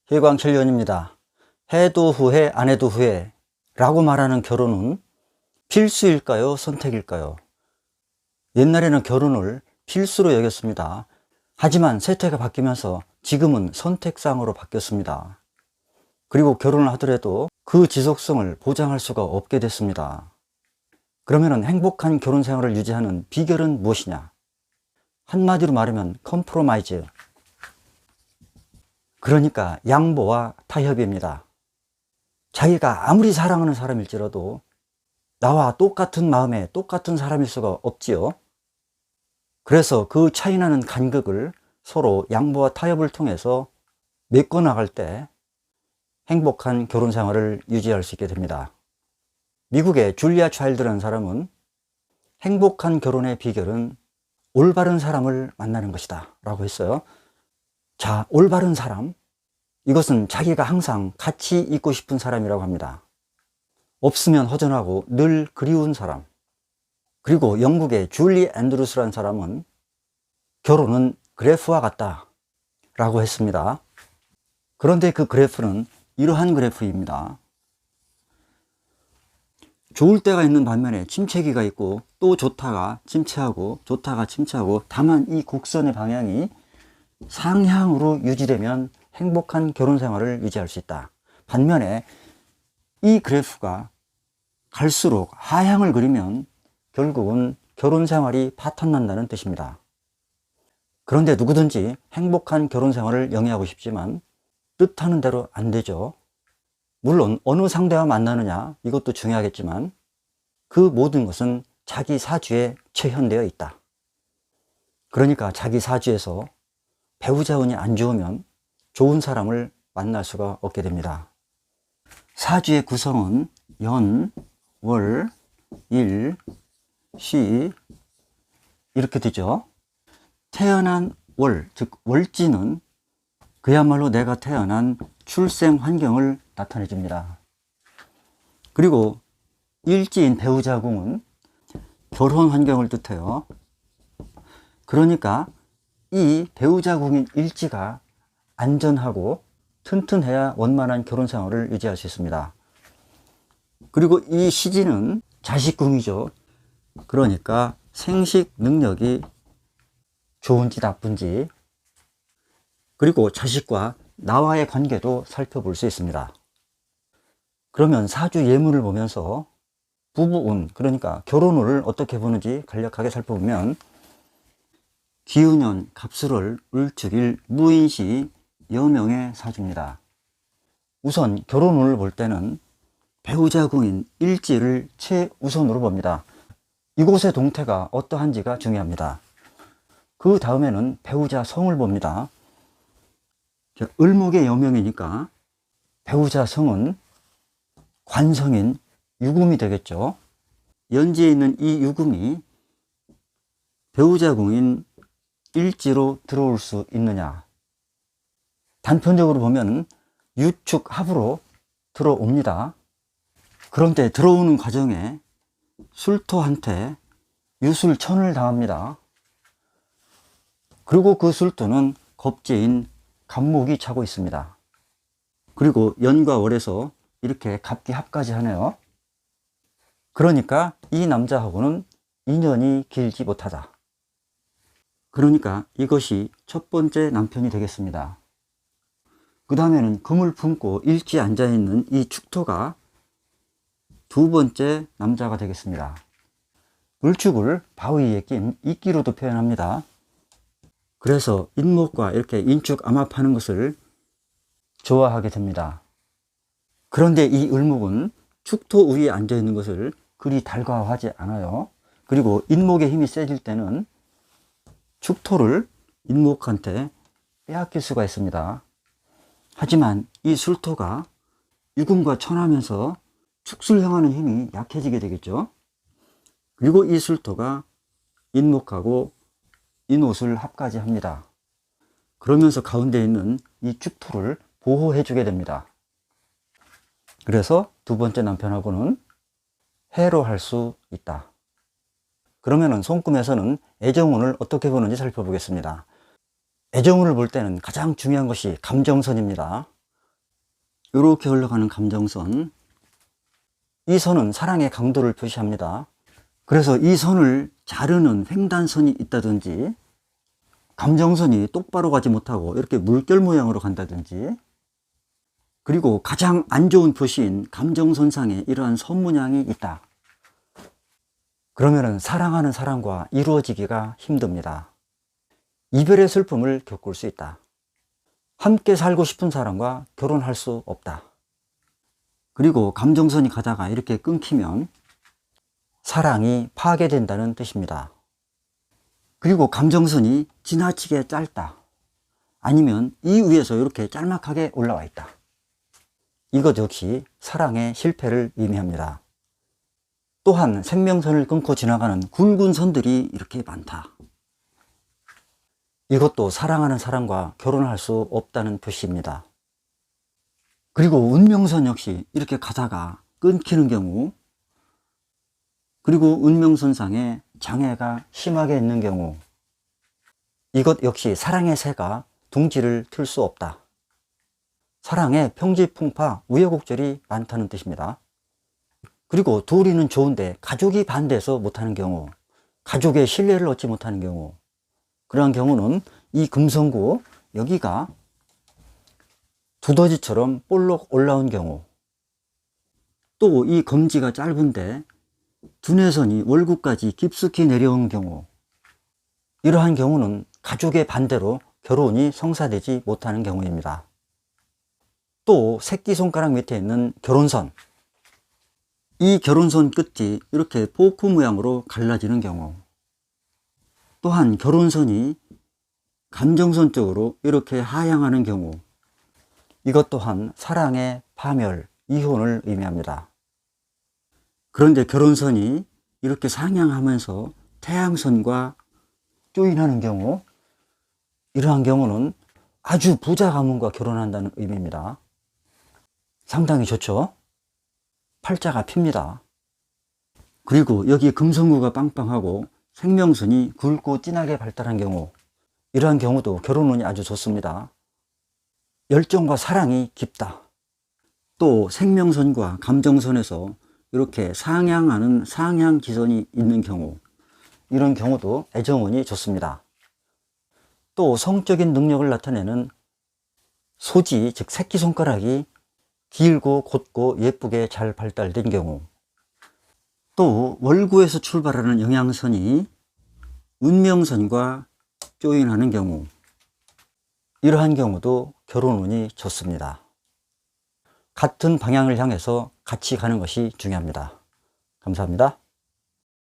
혈광천리원입니다. 해도 후회, 안 해도 후회 라고 말하는 결혼은 필수일까요? 선택일까요? 옛날에는 결혼을 필수로 여겼습니다. 하지만 세태가 바뀌면서 지금은 선택사항으로 바뀌었습니다. 그리고 결혼을 하더라도 그 지속성을 보장할 수가 없게 됐습니다. 그러면 행복한 결혼 생활을 유지하는 비결은 무엇이냐? 한마디로 말하면 컴프로마이즈, 그러니까 양보와 타협입니다. 자기가 아무리 사랑하는 사람일지라도 나와 똑같은 마음에 똑같은 사람일 수가 없지요. 그래서 그 차이나는 간극을 서로 양보와 타협을 통해서 메꿔나갈 때 행복한 결혼 생활을 유지할 수 있게 됩니다. 미국의 줄리아 차일드라는 사람은 행복한 결혼의 비결은 올바른 사람을 만나는 것이다 라고 했어요. 자, 올바른 사람, 이것은 자기가 항상 같이 있고 싶은 사람이라고 합니다. 없으면 허전하고 늘 그리운 사람. 그리고 영국의 줄리 앤드루스라는 사람은 결혼은 그래프와 같다 라고 했습니다. 그런데 그 그래프는 이러한 그래프입니다. 좋을 때가 있는 반면에 침체기가 있고, 또 좋다가 침체하고 좋다가 침체하고, 다만 이 곡선의 방향이 상향으로 유지되면 행복한 결혼 생활을 유지할 수 있다. 반면에 이 그래프가 갈수록 하향을 그리면 결국은 결혼 생활이 파탄난다는 뜻입니다. 그런데 누구든지 행복한 결혼 생활을 영위하고 싶지만 뜻하는 대로 안 되죠. 물론 어느 상대와 만나느냐, 이것도 중요하겠지만 그 모든 것은 자기 사주에 체현되어 있다. 그러니까 자기 사주에서 배우자 운이 안 좋으면 좋은 사람을 만날 수가 없게 됩니다. 사주의 구성은 연, 월, 일, 시 이렇게 되죠. 태어난 월, 즉 월지는 그야말로 내가 태어난 출생 환경을 나타내 줍니다. 그리고 일지인 배우자궁은 결혼 환경을 뜻해요. 그러니까 이 배우자궁인 일지가 안전하고 튼튼해야 원만한 결혼 생활을 유지할 수 있습니다. 그리고 이 시지는 자식궁이죠. 그러니까 생식 능력이 좋은지 나쁜지, 그리고 자식과 나와의 관계도 살펴볼 수 있습니다. 그러면 사주 예문을 보면서 부부운, 그러니까 결혼운을 어떻게 보는지 간략하게 살펴보면 기운년, 갑술월, 을축일, 무인시, 여명의 사주입니다. 우선 결혼운을 볼 때는 배우자궁인 일지를 최우선으로 봅니다. 이곳의 동태가 어떠한지가 중요합니다. 그 다음에는 배우자 성을 봅니다. 을목의 여명이니까 배우자 성은 관성인 유금이 되겠죠. 연지에 있는 이 유금이 배우자궁인 일지로 들어올 수 있느냐. 단편적으로 보면 유축합으로 들어옵니다. 그런데 들어오는 과정에 술토한테 유술천을 당합니다. 그리고 그 술토는 겁재인 갑목이 차고 있습니다. 그리고 연과 월에서 이렇게 갑기합까지 하네요. 그러니까 이 남자하고는 인연이 길지 못하다. 그러니까 이것이 첫 번째 남편이 되겠습니다. 그 다음에는 금을 품고 일지에 앉아있는 이 축토가 두 번째 남자가 되겠습니다. 을축을 바위에 낀 이끼로도 표현합니다. 그래서 인목과 이렇게 인축 암합하는 것을 좋아하게 됩니다. 그런데 이 을목은 축토 위에 앉아 있는 것을 그리 달가워하지 않아요. 그리고 인목의 힘이 세질 때는 축토를 인목한테 빼앗길 수가 있습니다. 하지만 이 술토가 유금과 천하면서 축술 향하는 힘이 약해지게 되겠죠. 그리고 이 술토가 인목하고 인옷을 합까지 합니다. 그러면서 가운데 있는 이 축토를 보호해 주게 됩니다. 그래서 두 번째 남편하고는 해로 할 수 있다. 그러면은 손금에서는 애정운을 어떻게 보는지 살펴보겠습니다. 애정운을 볼 때는 가장 중요한 것이 감정선입니다. 이렇게 흘러가는 감정선. 이 선은 사랑의 강도를 표시합니다. 그래서 이 선을 자르는 횡단선이 있다든지, 감정선이 똑바로 가지 못하고 이렇게 물결 모양으로 간다든지, 그리고 가장 안 좋은 표시인 감정선상에 이러한 선 문양이 있다. 그러면은 사랑하는 사람과 이루어지기가 힘듭니다. 이별의 슬픔을 겪을 수 있다. 함께 살고 싶은 사람과 결혼할 수 없다. 그리고 감정선이 가다가 이렇게 끊기면 사랑이 파괴된다는 뜻입니다. 그리고 감정선이 지나치게 짧다. 아니면 이 위에서 이렇게 짤막하게 올라와 있다. 이것 역시 사랑의 실패를 의미합니다. 또한 생명선을 끊고 지나가는 굵은 선들이 이렇게 많다. 이것도 사랑하는 사람과 결혼할 수 없다는 표시입니다. 그리고 운명선 역시 이렇게 가다가 끊기는 경우, 그리고 운명선상에 장애가 심하게 있는 경우, 이것 역시 사랑의 새가 둥지를 틀 수 없다. 사랑에 평지풍파 우여곡절이 많다는 뜻입니다. 그리고 둘이는 좋은데 가족이 반대해서 못하는 경우, 가족의 신뢰를 얻지 못하는 경우, 그러한 경우는 이 금성구 여기가 두더지처럼 볼록 올라온 경우, 또 이 검지가 짧은데 두뇌선이 월구까지 깊숙이 내려온 경우, 이러한 경우는 가족의 반대로 결혼이 성사되지 못하는 경우입니다. 또 새끼손가락 밑에 있는 결혼선, 이 결혼선 끝이 이렇게 포크 모양으로 갈라지는 경우, 또한 결혼선이 감정선 쪽으로 이렇게 하향하는 경우, 이것 또한 사랑의 파멸, 이혼을 의미합니다. 그런데 결혼선이 이렇게 상향하면서 태양선과 조인하는 경우, 이러한 경우는 아주 부자 가문과 결혼한다는 의미입니다. 상당히 좋죠? 팔자가 핍니다. 그리고 여기 금성구가 빵빵하고 생명선이 굵고 진하게 발달한 경우, 이러한 경우도 결혼운이 아주 좋습니다. 열정과 사랑이 깊다. 또 생명선과 감정선에서 이렇게 상향하는 상향기선이 있는 경우, 이런 경우도 애정운이 좋습니다. 또 성적인 능력을 나타내는 소지, 즉 새끼손가락이 길고 곧고 예쁘게 잘 발달된 경우, 또 월구에서 출발하는 영양선이 운명선과 조인하는 경우, 이러한 경우도 결혼운이 좋습니다. 같은 방향을 향해서 같이 가는 것이 중요합니다. 감사합니다.